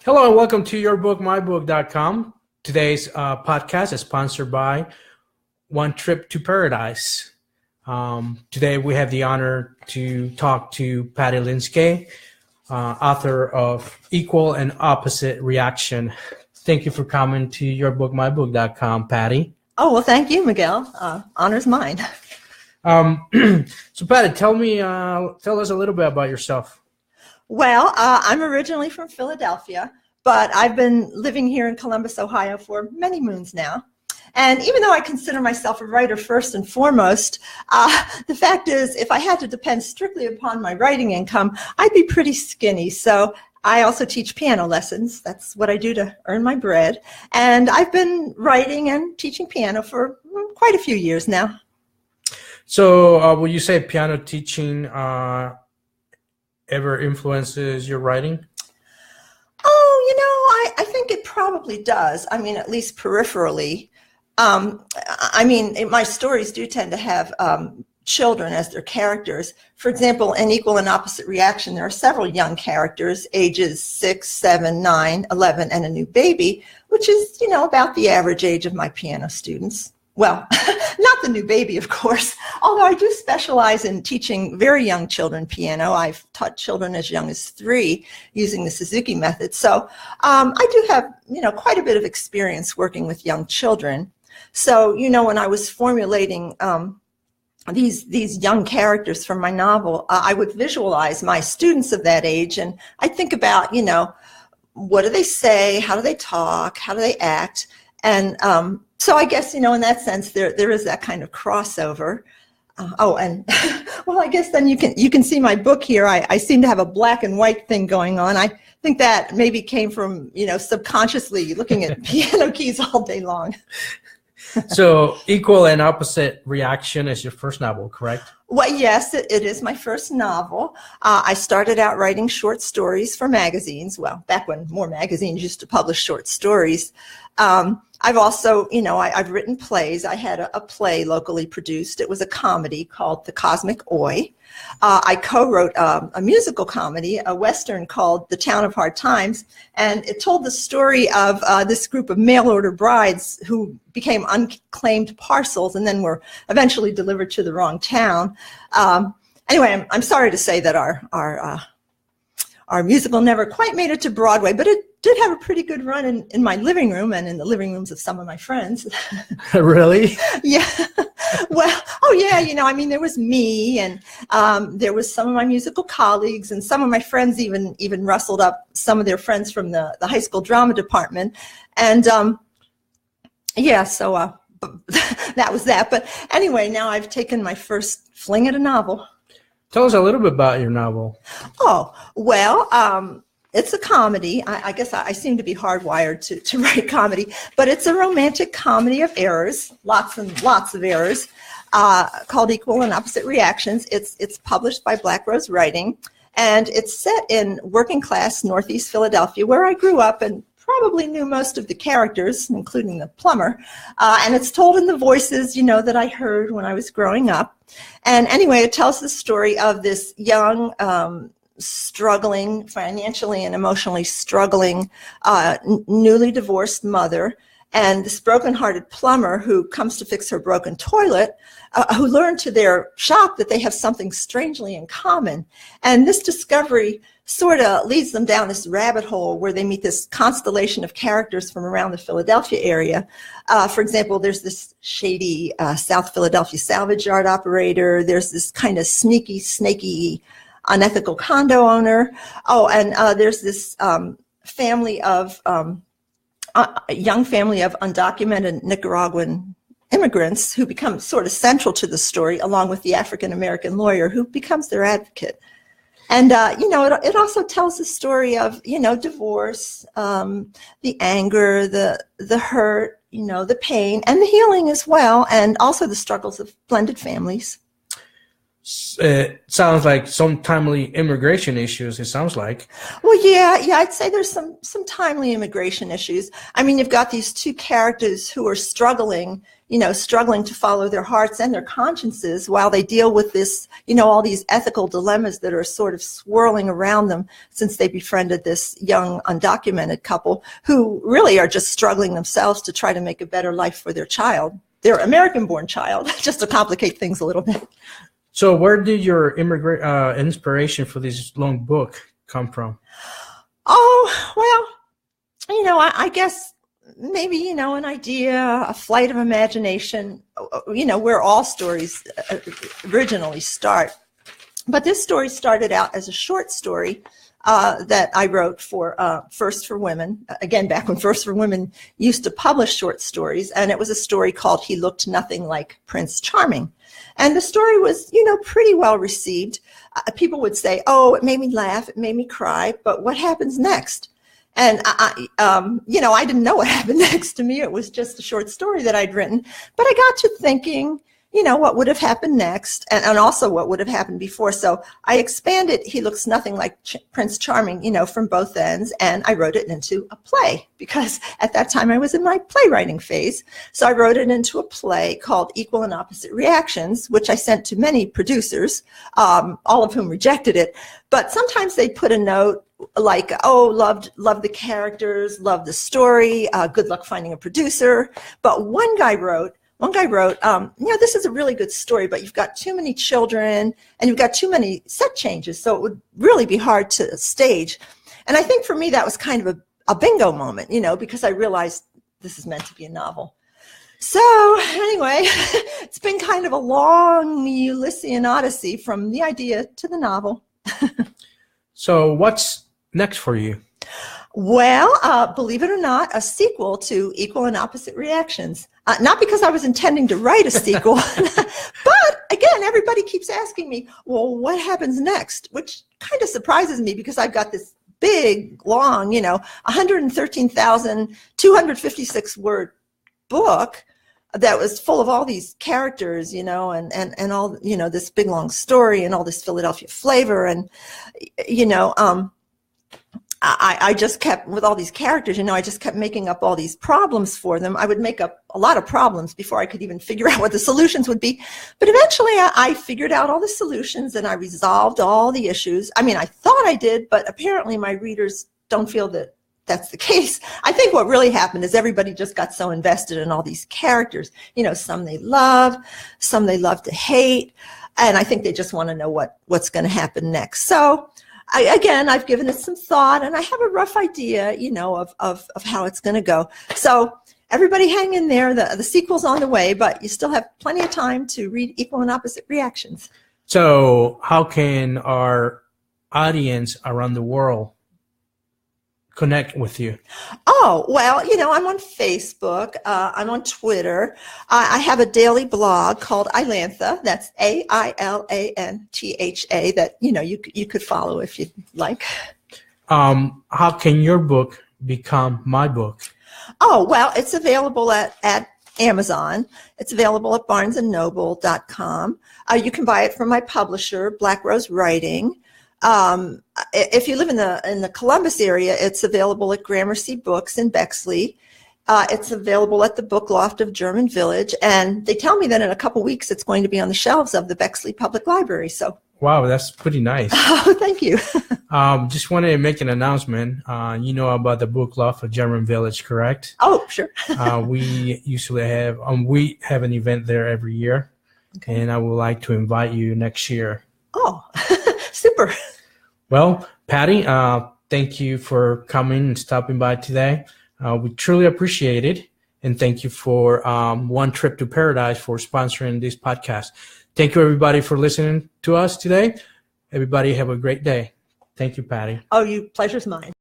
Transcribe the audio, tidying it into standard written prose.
Hello and welcome to yourbookmybook.com. Today's podcast is sponsored by One Trip to Paradise. Today we have the honor to talk to Patti Liszkay, author of Equal and Opposite Reaction. Thank you for coming to yourbookmybook.com, Patti. Oh, well, thank you, Miguel. Honor's mine. So Patti, tell us a little bit about yourself. Well, I'm originally from Philadelphia, but I've been living here in Columbus, Ohio for many moons now. And even though I consider myself a writer first and foremost, the fact is, if I had to depend strictly upon my writing income, I'd be pretty skinny. So I also teach piano lessons. That's what I do to earn my bread. And I've been writing and teaching piano for quite a few years now. So will you say piano teaching ever influences your writing? Oh, I think it probably does. I mean, at least peripherally. My stories do tend to have children as their characters. For example, in Equal and Opposite Reaction, there are several young characters, ages 6, 7, 9, 11, and a new baby, which is, about the average age of my piano students. Well, not the new baby, of course, although I do specialize in teaching very young children piano. I've taught children as young as 3 using the Suzuki method. So I do have, quite a bit of experience working with young children. So, when I was formulating these young characters from my novel, I would visualize my students of that age, and I'd think about, what do they say? How do they talk? How do they act? And so I guess, in that sense, there is that kind of crossover. And well, I guess then you can see my book here. I seem to have a black and white thing going on. I think that maybe came from, subconsciously looking at piano keys all day long. So Equal and Opposite Reaction is your first novel, correct? Well, yes, it is my first novel. I started out writing short stories for magazines. Well, back when more magazines used to publish short stories. I've also, I've written plays. I had a play locally produced. It was a comedy called The Cosmic Oi. I co-wrote a musical comedy, a Western called The Town of Hard Times, and it told the story of this group of mail-order brides who became unclaimed parcels and then were eventually delivered to the wrong town. Anyway, I'm sorry to say that our musical never quite made it to Broadway, but it did have a pretty good run in my living room and in the living rooms of some of my friends. Really? Yeah. Well, there was me, and there was some of my musical colleagues, and some of my friends even rustled up some of their friends from the high school drama department. And so that was that. But anyway, now I've taken my first fling at a novel. Tell us a little bit about your novel. Oh, well, it's a comedy. I guess I seem to be hardwired to write comedy, but it's a romantic comedy of errors, lots and lots of errors, called Equal and Opposite Reactions. It's published by Black Rose Writing, and it's set in working class Northeast Philadelphia, where I grew up and probably knew most of the characters, including the plumber. And it's told in the voices, that I heard when I was growing up. And anyway, it tells the story of this young, struggling, financially and emotionally struggling, newly divorced mother, and this broken-hearted plumber who comes to fix her broken toilet, who learn to their shock that they have something strangely in common. And this discovery sort of leads them down this rabbit hole where they meet this constellation of characters from around the Philadelphia area. For example, there's this shady South Philadelphia salvage yard operator. There's this kind of sneaky, snaky, unethical condo owner. Oh, and there's this family of a young family of undocumented Nicaraguan immigrants who become sort of central to the story, along with the African-American lawyer who becomes their advocate. And, it also tells the story of, divorce, the anger, the hurt, the pain, and the healing as well, and also the struggles of blended families. It sounds like some timely immigration issues, it sounds like. Well, yeah, I'd say there's some timely immigration issues. I mean, you've got these two characters who are struggling, struggling to follow their hearts and their consciences while they deal with this, all these ethical dilemmas that are sort of swirling around them since they befriended this young undocumented couple who really are just struggling themselves to try to make a better life for their child, their American-born child, just to complicate things a little bit. So where did your inspiration for this long book come from? Oh, well, I guess maybe, an idea, a flight of imagination, where all stories originally start. But this story started out as a short story that I wrote for First for Women, again, back when First for Women used to publish short stories. And it was a story called He Looked Nothing Like Prince Charming. And the story was, pretty well received. People would say, oh, it made me laugh, it made me cry, but what happens next? And I didn't know what happened next to me. It was just a short story that I'd written. But I got to thinking, what would have happened next, and also what would have happened before. So I expanded He Looks Nothing Like Prince Charming, from both ends, and I wrote it into a play because at that time I was in my playwriting phase. So I wrote it into a play called Equal and Opposite Reactions, which I sent to many producers, all of whom rejected it. But sometimes they put a note like, oh, loved the characters, loved the story, good luck finding a producer. But one guy wrote, this is a really good story, but you've got too many children and you've got too many set changes, so it would really be hard to stage. And I think for me that was kind of a bingo moment, because I realized this is meant to be a novel. So anyway, it's been kind of a long Ulyssian odyssey from the idea to the novel. So what's next for you? Well, believe it or not, a sequel to Equal and Opposite Reactions. Not because I was intending to write a sequel, but again, everybody keeps asking me, well, what happens next? Which kind of surprises me because I've got this big, long, 113,256 word book that was full of all these characters, and all, this big, long story and all this Philadelphia flavor. And, I just kept, with all these characters, I just kept making up all these problems for them. I would make up a lot of problems before I could even figure out what the solutions would be. But eventually I figured out all the solutions and I resolved all the issues. I mean, I thought I did, but apparently my readers don't feel that that's the case. I think what really happened is everybody just got so invested in all these characters. Some they love, some they love to hate. And I think they just want to know what's going to happen next. So I've given it some thought, and I have a rough idea, of how it's going to go. So everybody hang in there. The sequel's on the way, but you still have plenty of time to read Equal and Opposite Reactions. So how can our audience around the world connect with you? Oh, well, I'm on Facebook. I'm on Twitter. I have a daily blog called Ailantha. That's AILANTHA that, you could follow if you'd like. How can your book become my book? Oh, well, it's available at Amazon. It's available at barnesandnoble.com. You can buy it from my publisher, Black Rose Writing. If you live in the Columbus area, it's available at Gramercy Books in Bexley. It's available at the Book Loft of German Village, and they tell me that in a couple weeks it's going to be on the shelves of the Bexley Public Library. So, wow, that's pretty nice. Oh, thank you. Just wanted to make an announcement. You know about the Book Loft of German Village, correct? Oh, sure. We usually have an event there every year, okay. And I would like to invite you next year. Oh. Super. Well, Patti, thank you for coming and stopping by today. We truly appreciate it. And thank you for One Trip to Paradise for sponsoring this podcast. Thank you, everybody, for listening to us today. Everybody have a great day. Thank you, Patti. Oh, pleasure's mine.